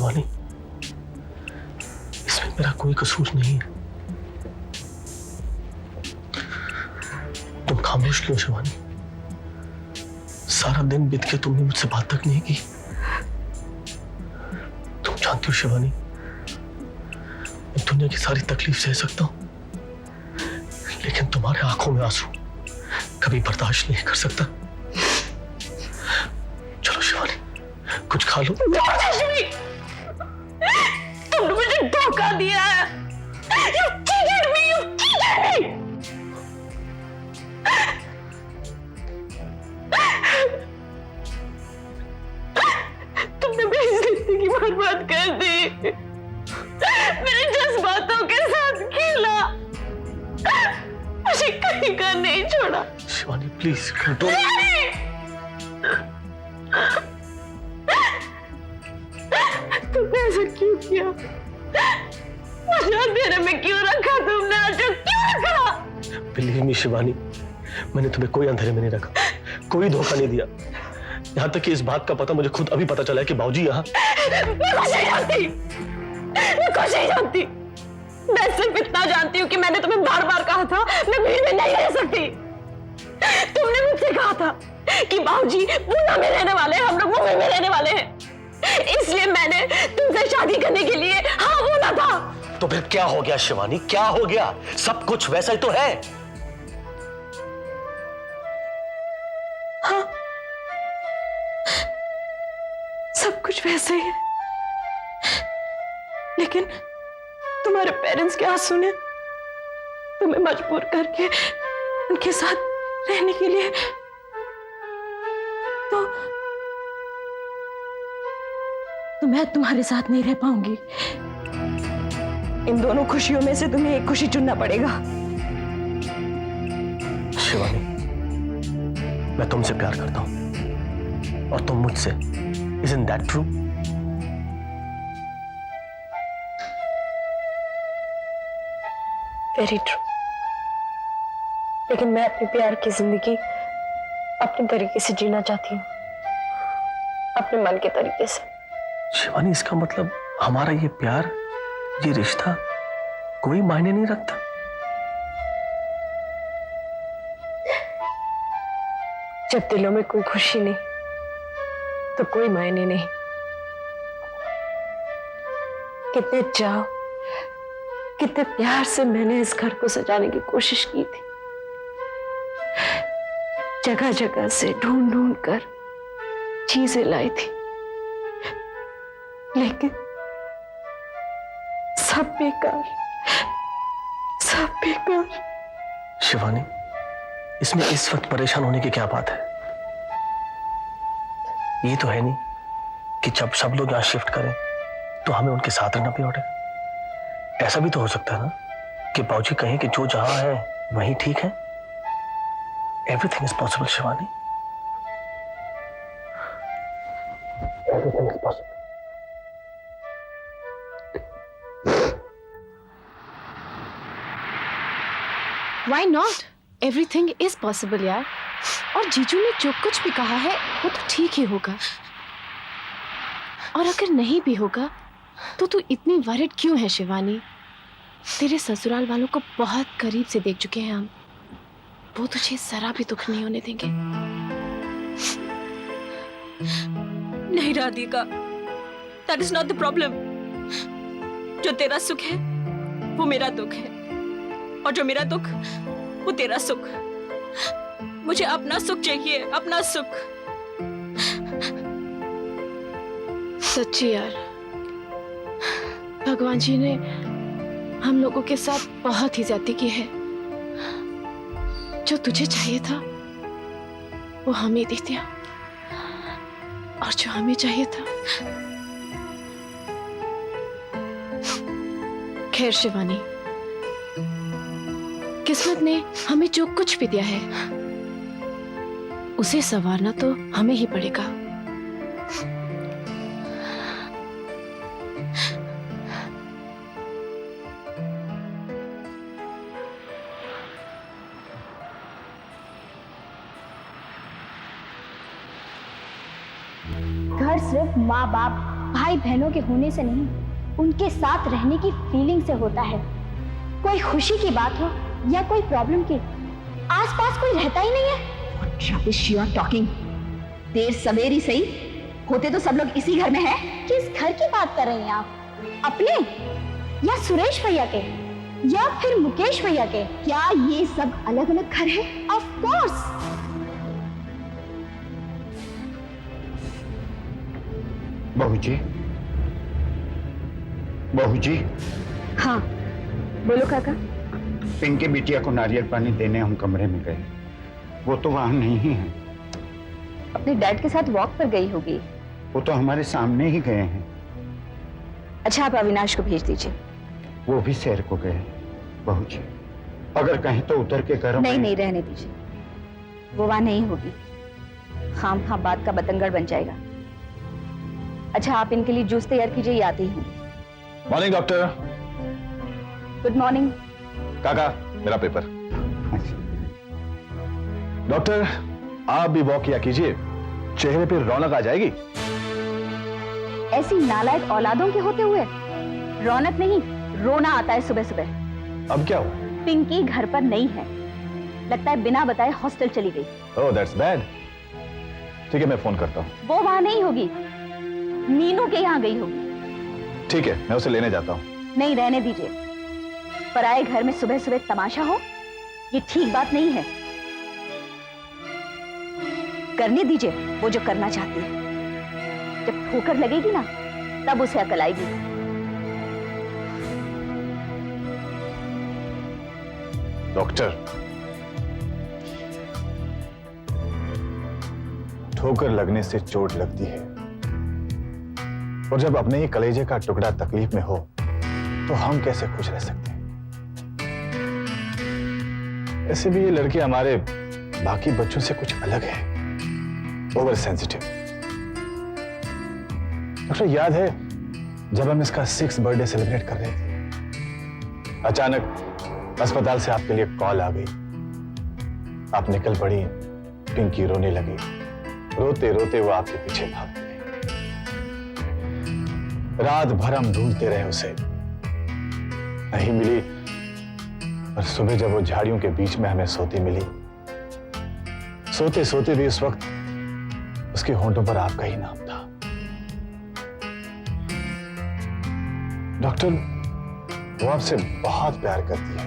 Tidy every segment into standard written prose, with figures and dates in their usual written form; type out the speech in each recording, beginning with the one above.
शिवानी, इसमें मेरा कोई कसूर नहीं है। तुम खामोश क्यों शिवानी? सारा दिन बीत के तुमने मुझसे बात तक नहीं की। तुम जानती हो शिवानी, मैं दुनिया की सारी तकलीफ सह सकता हूं, लेकिन तुम्हारे आंखों में आंसू कभी बर्दाश्त नहीं कर सकता। चलो शिवानी, कुछ खा लो। तुमने मुझे धोखा दिया है। You cheated me, you cheated me. तुमने मेरी जिंदगी बर्बाद कर दी, मेरे जज्बातों के साथ खेला, मुझे कहीं का नहीं छोड़ा। Shivani please don't. तुमने ऐसा क्यों किया? मुझे अंधेरे में क्यों रखा तुमने? आजो क्यों रखा? बिलीव मी शिवानी, मैंने तुम्हें कोई अंधेरे में नहीं रखा, कोई धोखा नहीं दिया। यहाँ तक कि इस बात का पता मुझे खुद अभी पता चला है कि बाबूजी यहाँ। मैं कुछ नहीं जानती, मैं कुछ नहीं जानती। मैं सिर्फ इतना जानती हूँ कि मैंने तुम्हें बार बार कहा था मैं भीड़ में नहीं रह सकती। तुमने मुझसे कहा था कि बाबूजी पूना में रहने वाले हैं, हम लोग मुंबई में रहने वाले हैं, इसलिए मैंने तुमसे शादी करने के लिए हाँ बोला था। तो फिर क्या हो गया शिवानी, क्या हो गया? सब कुछ वैसा ही तो है। हाँ, सब कुछ वैसे ही है, लेकिन तुम्हारे पेरेंट्स के आंसू ने तुम्हें मजबूर करके उनके साथ रहने के लिए तो मैं तुम्हारे साथ नहीं रह पाऊंगी। इन दोनों खुशियों में से तुम्हें एक खुशी चुनना पड़ेगा। शिवानी, मैं तुमसे प्यार करता हूं और तुम मुझसे। Isn't that true? Very true. लेकिन मैं अपने प्यार की जिंदगी अपने तरीके से जीना चाहती हूँ, अपने मन के तरीके से। शिवानी, इसका मतलब हमारा ये प्यार, ये रिश्ता कोई मायने नहीं रखता? जब दिलों में कोई खुशी नहीं तो कोई मायने नहीं। कितने चाव, कितने प्यार से मैंने इस घर को सजाने की कोशिश की थी, जगह जगह से ढूंढ ढूंढ कर चीजें लाई थी, लेकिन सब बेकार, सब बेकार। शिवानी, इसमें इस वक्त परेशान होने की क्या बात है? ये तो है नहीं कि जब सब लोग यहां शिफ्ट करें तो हमें उनके साथ रहना भी पड़े। ऐसा भी तो हो सकता है ना कि बाबूजी कहें कि जो जहां है वहीं ठीक है। Everything is possible Shivani, everything is possible. Why not? Everything is possible यार। और जीजू ने जो कुछ भी कहा है वो तो ठीक ही होगा। और अगर नहीं भी होगा तो तू इतनी वरिड क्यों है शिवानी? तेरे ससुराल वालों को बहुत करीब से देख चुके हैं हम, वो तुझे जरा भी दुख नहीं होने देंगे। नहीं Radhika, that is not the problem। जो तेरा सुख है वो मेरा दुख है, और जो मेरा दुख वो तेरा सुख। मुझे अपना सुख चाहिए, अपना सुख। सच्ची यार, भगवान जी ने हम लोगों के साथ बहुत ही ज्यादती की है। जो तुझे चाहिए था वो हमें दे दिया, और जो हमें चाहिए था। खैर शिवानी, किस्मत ने हमें जो कुछ भी दिया है उसे संवारना तो हमें ही पड़ेगा। घर सिर्फ माँ बाप भाई बहनों के होने से नहीं, उनके साथ रहने की फीलिंग से होता है। कोई खुशी की बात हो या कोई प्रॉब्लम की, आसपास कोई रहता ही नहीं है। What rubbish you are talking? देर सवेर ही सही, होते तो सब लोग इसी घर में हैं। किस घर की बात कर रही हैं आप? अपने या सुरेश भैया के या फिर मुकेश भैया के? क्या ये सब अलग अलग घर है? Of course. बहू जी, बहू जी, हाँ बोलो काका। पिंकी बिटिया को नारियल पानी देने हम कमरे में गए, वो तो वहां नहीं है। अपने डैड के साथ वॉक पर गई होगी। वो तो हमारे सामने ही गए हैं। अच्छा आप अविनाश को भेज दीजिए। वो भी शहर को गए। बहू जी, अगर कहीं तो उतर के करो। नहीं नहीं रहने दीजिए, वो वहां नहीं होगी। खाम खा बात का बतंगड़ बन जाएगा। अच्छा आप इनके लिए जूस तैयार कीजिए, ये आते ही होंगे। Morning doctor. Good morning. काका मेरा पेपर। डॉक्टर आप भी वॉक किया कीजिए, चेहरे पे रौनक आ जाएगी। ऐसी नालायक औलादों के होते हुए रौनक नहीं, रोना आता है सुबह सुबह। अब क्या हुआ? पिंकी घर पर नहीं है, लगता है बिना बताए हॉस्टल चली गई। Oh that's bad. ठीक है मैं फोन करता हूँ। वो वहां नहीं होगी, मीनू के यहाँ गई होगी। ठीक है मैं उसे लेने जाता हूँ। नहीं रहने दीजिए, पराए घर में सुबह सुबह तमाशा हो, ये ठीक बात नहीं है। करने दीजिए वो जो करना चाहती है। जब ठोकर लगेगी ना तब उसे अकल आएगी। डॉक्टर ठोकर लगने से चोट लगती है, और जब अपने ही कलेजे का टुकड़ा तकलीफ में हो तो हम कैसे खुश रह सकते हैं? ऐसे भी ये लड़के हमारे बाकी बच्चों से कुछ अलग है, ओवर सेंसिटिव। डॉक्टर याद है जब हम इसका 6th बर्थडे सेलिब्रेट कर रहे थे, अचानक अस्पताल से आपके लिए कॉल आ गई। आप निकल पड़ी, पिंकी रोने लगी, रोते रोते वो आपके पीछे भाग गई। रात भर हम ढूंढते रहे उसे, नहीं मिली, और सुबह जब वो झाड़ियों के बीच में हमें सोती मिली, सोते सोते भी उस वक्त उसके होंठों पर आपका ही नाम था। डॉक्टर वो आपसे बहुत प्यार करती है,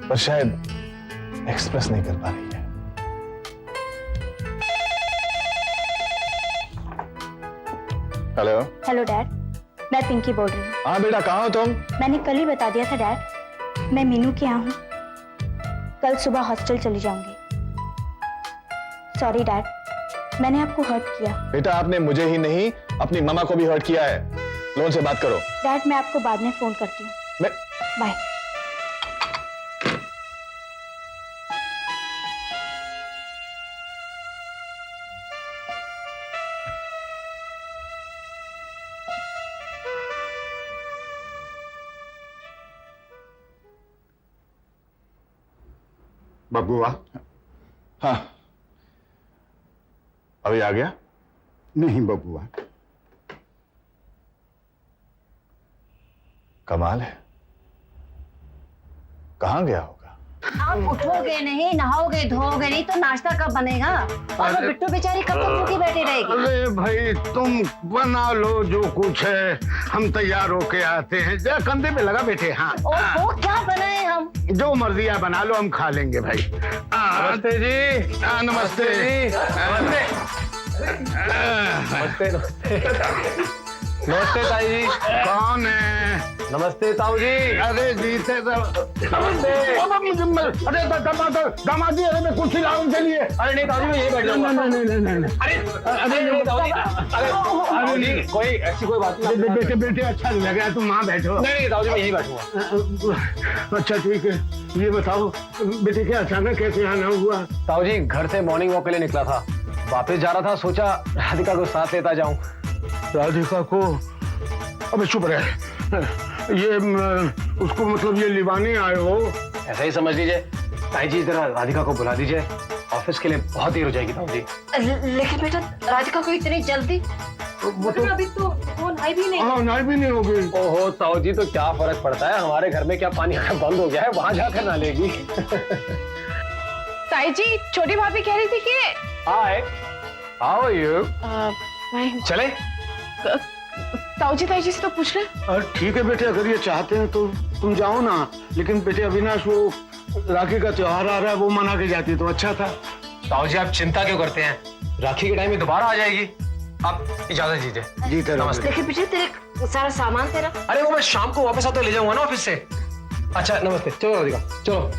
पर शायद एक्सप्रेस नहीं कर पा रही है। हेलो। हेलो डैड, मैं पिंकी बोल रही हूँ। हाँ बेटा कहाँ हो तुम? मैंने कल ही बता दिया था डैड, मैं मीनू के यहाँ हूँ। कल सुबह हॉस्टल चली जाऊंगी। सॉरी डैड, मैंने आपको हर्ट किया। बेटा आपने मुझे ही नहीं अपनी मामा को भी हर्ट किया है। लो उनसे बात करो। डैड मैं आपको बाद में फोन करती हूँ। मैं बाय। बबुआ। हाँ अभी आ गया? नहीं बबुआ। कमाल है, कहाँ गया होगा? आप उठोगे नहीं, नहाओगे धोओगे नहीं तो नाश्ता कब बनेगा? और वो बिट्टू बेचारी कब तक भूखी बैठी रहेगी? अरे भाई तुम बना लो जो कुछ है, हम तैयार होके आते हैं। जरा कंधे पे लगा बैठे। हाँ और वो क्या बनाए हम? जो मर्जी है बना लो, हम खा लेंगे भाई। नमस्ते जी। नमस्ते जी। नमस्ते ताई जी। कौन है? नमस्ते ताऊ जी। अरे जीते नमस्ते। अरे दामाद जी, अरे मैं कुर्सी लाऊं के लिए। अरे नहीं ताऊ जी मैं यही बैठ जाऊंगा। नहीं। अरे ताऊ जी, अरे कोई ऐसी कोई बात नहीं। बेटे बेटे अच्छा नहीं लग रहा, तुम वहाँ बैठो। नहीं ताऊ जी मैं यही बैठूंगा। अच्छा ठीक है, ये बताओ बेटे क्या अचानक कैसे आना हुआ? ताऊ जी घर से मॉर्निंग वॉक के लिए निकला था, वापस जा रहा था, सोचा राधिका को साथ लेता जाऊं। राधिका को? अबे चुप रहे, ये उसको मतलब ये लिवाने आए हो? ऐसा ही समझ लीजिए। ताई जी जरा राधिका को बुला दीजिए, ऑफिस के लिए बहुत देर हो जाएगी ताऊ जी। लेकिन बेटा राधिका को इतनी जल्दी? वो तो अभी तो वो नहाई भी नहीं। हाँ नहाई भी नहीं होगी। ओहो ताऊ जी, तो क्या फर्क पड़ता है, हमारे घर में क्या पानी आना बंद हो गया है, वहां जाकर ना लेगी। ताई जी, छोटी भाभी कह रही थी कि हाय, हाउ आर यू? चले? ताऊ जी ताई जी से तो पूछ ले। ठीक है बेटे, अगर ये चाहते हैं तो तुम जाओ ना, लेकिन बेटे अविनाश वो राखी का त्योहार आ रहा है, वो मना के जाती तो अच्छा था। ताऊ जी आप चिंता क्यों करते हैं, राखी के टाइम में दोबारा आ जाएगी। आप इजाजत दीजिए। जी तेरा नमस्ते। देखिए बेटे, तेरे सारा सामान तेरा। अरे वो मैं शाम को वापस आते ले जाऊंगा ना ऑफिस से। अच्छा नमस्ते, चलो राधिका चलो।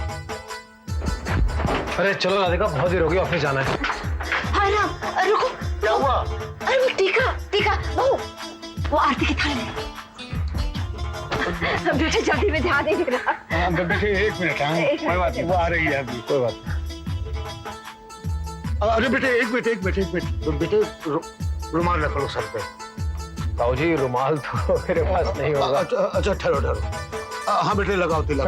अरे चलो राधिका, बहुत देर हो गई, ऑफिस जाना है। हाँ राम, रुको। क्या हुआ? अरे वो टीका टीका बहू, वो आरती की थाली में। बेटे जल्दी में ध्यान नहीं दिख रहा। हाँ बेटे एक मिनट, हाँ कोई बात नहीं, वो आ रही है अभी, कोई बात नहीं। अरे बेटे एक मिनट बेटे रुमाल रख लो सर पे। ताऊ जी रुमाल तो मेरे पास नहीं होगा। अच्छा ठहरो। हाँ बेटे लगाओ तिलक।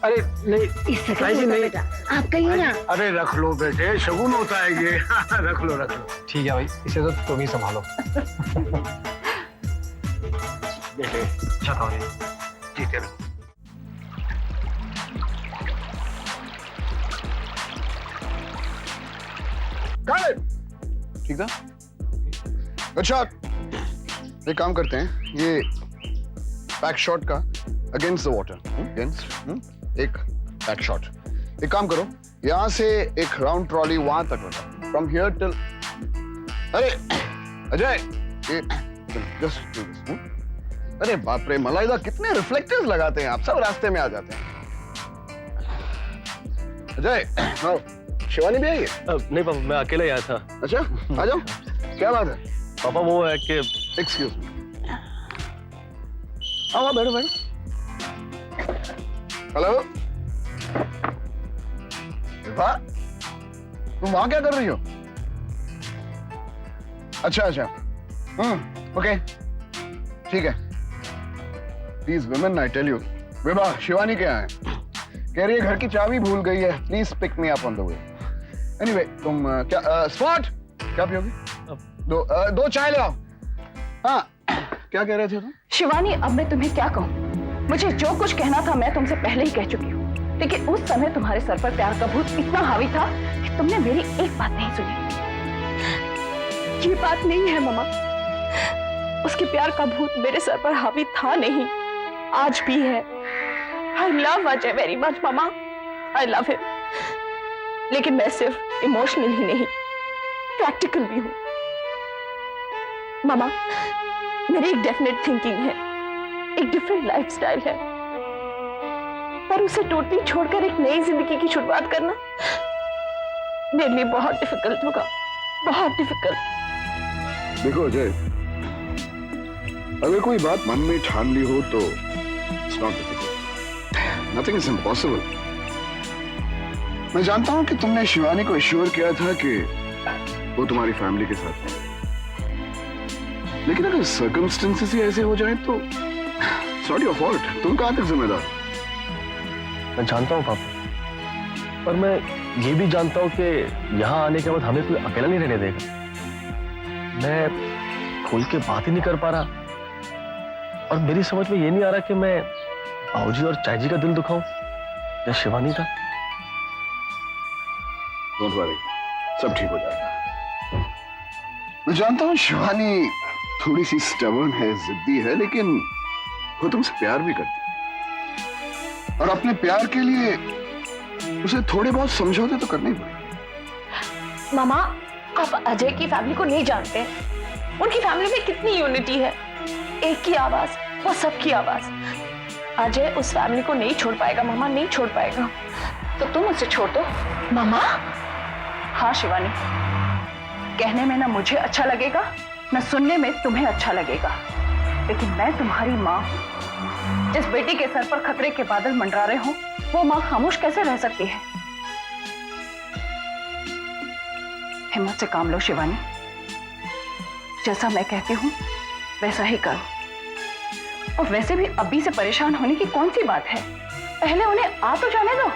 अरे नहीं इससे ताई जी नहीं। बेटा आप कहिए ना। अरे रख लो बेटे, शगुन होता है ये। रख लो। ठीक है भाई, इसे तो तुम ही संभालो। बेटे अच्छा ताऊ जी। जीते रहो। ठीक था। अच्छा एक काम करते हैं, ये बैक शॉट का अगेंस्ट द वाटर, अगेंस्ट एक बैक शॉट। एक काम करो, यहां से एक राउंड ट्रॉली वहां तक होगा, फ्रॉम हियर टिल। अरे अजय, ये जस्ट डू दिस। अरे बाप रे मलाइदा, कितने रिफ्लेक्टर्स लगाते हैं आप, सब रास्ते में आ जाते हैं। अजय, आओ। शिवानी भी आई है? नहीं पापा, मैं अकेला ही आया था। अच्छा आ जाओ। क्या बात है? पापा वो है कि एक्सक्यूज मी। आओ बैठो बैठो। हेलो विभा, तुम वहां क्या कर रही हो? अच्छा ओके ठीक है। Please women, I tell you, Vibha Shivani क्या है, कह रही है घर की चाबी भूल गई है, please pick me up on the way. Anyway तुम क्या स्पॉट क्या पियोगी? दो चाय ले आओ। हाँ क्या कह रहे थे तुम? शिवानी, अब मैं तुम्हें क्या कहूँ, मुझे जो कुछ कहना था मैं तुमसे पहले ही कह चुकी हूँ, लेकिन उस समय तुम्हारे सर पर प्यार का भूत इतना हावी था कि तुमने मेरी एक बात नहीं सुनी। ये बात नहीं है मम्मा, उसके प्यार का भूत मेरे सर पर हावी था नहीं, आज भी है। I love Ajay very much mamma, I love him, लेकिन मैं सिर्फ इमोशनल ही नहीं, प्रैक्टिकल भी हूँ। मामा, मेरी एक डेफिनेट थिंकिंग है, एक डिफरेंट लाइफस्टाइल है, पर उसे टोटली छोड़कर एक नई जिंदगी की शुरुआत करना मेरे लिए बहुत डिफिकल्ट होगा, बहुत डिफिकल्ट। देखो अजय, अगर कोई बात मन में ठान ली हो तो it's not difficult, nothing is impossible. मैं जानता हूं कि तुमने शिवानी को एश्योर किया था कि वो तुम्हारी फैमिली के साथ है, लेकिन अगर सर्कमस्टेंसेस ही ऐसे हो जाएं तो इट्स नॉट योर फॉल्ट, तुम कहां तक जिम्मेदार? मैं जानता हूँ पापा, पर मैं ये भी जानता हूँ कि यहाँ आने के बाद हमें कोई अकेला नहीं रहने देगा। मैं खुल के बात ही नहीं कर पा रहा, और मेरी समझ में ये नहीं आ रहा कि मैं बाबूजी और चाची जी का दिल दुखाऊं या शिवानी का। डोंट वरी, सब ठीक हो जाएगा। मैं जानता हूँ शिवानी थोड़ी सी स्टबर्न है, जिद्दी है, लेकिन वो तुमसे प्यार भी करती है, और अपने प्यार के लिए उसे थोड़े बहुत समझौते तो करने ही पड़ेंगे। मामा, आप अजय की फैमिली को नहीं जानते, उनकी फैमिली में कितनी यूनिटी है, एक की आवाज वो सबकी आवाज। अजय उस फैमिली को नहीं छोड़ पाएगा मामा, नहीं छोड़ पाएगा, तो तुम उसे छोड़ दो। मामा? हाँ शिवानी, कहने में ना मुझे अच्छा लगेगा, ना सुनने में तुम्हें अच्छा लगेगा, लेकिन मैं तुम्हारी माँ हूं। जिस बेटी के सर पर खतरे के बादल मंडरा रहे हो, वो माँ खामोश कैसे रह सकती है? हिम्मत से काम लो शिवानी। जैसा मैं कहती हूँ वैसा ही करो। और वैसे भी अभी से परेशान होने की कौन सी बात है, पहले उन्हें आ तो जाने दो।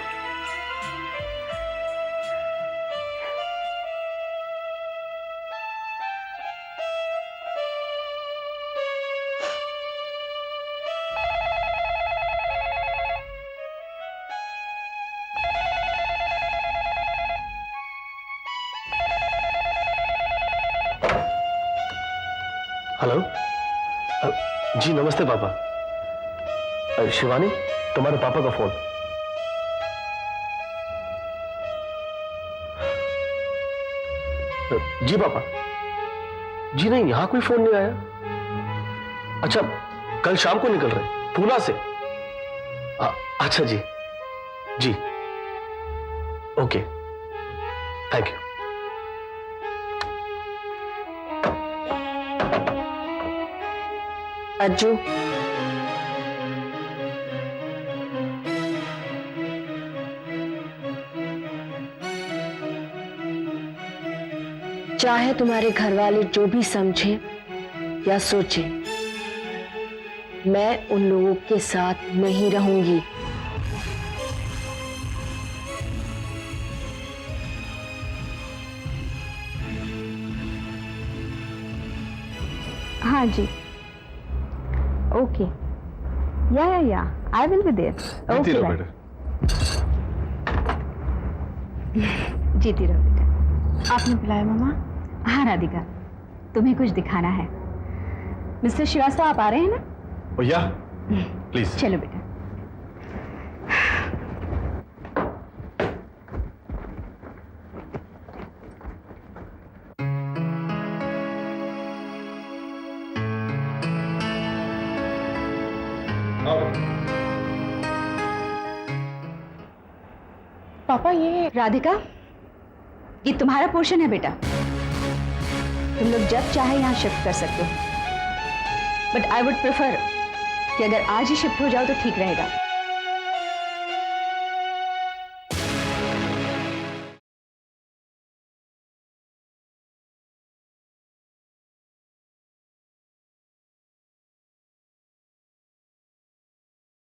हेलो। जी नमस्ते पापा। शिवानी, तुम्हारे पापा का फोन। जी पापा। जी नहीं, यहां कोई फोन नहीं आया। अच्छा, कल शाम को निकल रहे पूना से? अच्छा जी। जी ओके, थैंक यू। अज्जू, चाहे तुम्हारे घर वाले जो भी समझे या सोचे, मैं उन लोगों के साथ नहीं रहूंगी। हाँ जी, ओके, या आई विल बी देयर। जीती रहो बेटा। जीती रहो बेटा। आपने बुलाया मामा? हाँ राधिका, तुम्हें कुछ दिखाना है। मिस्टर श्रीवास्तव आप आ रहे हैं ना? ओ या, प्लीज। चलो बेटा। पापा ये राधिका, ये तुम्हारा पोर्शन है बेटा। तुम लोग जब चाहे यहाँ शिफ्ट कर सकते हो, बट आई वुड प्रेफर कि अगर आज ही शिफ्ट हो जाओ तो ठीक रहेगा।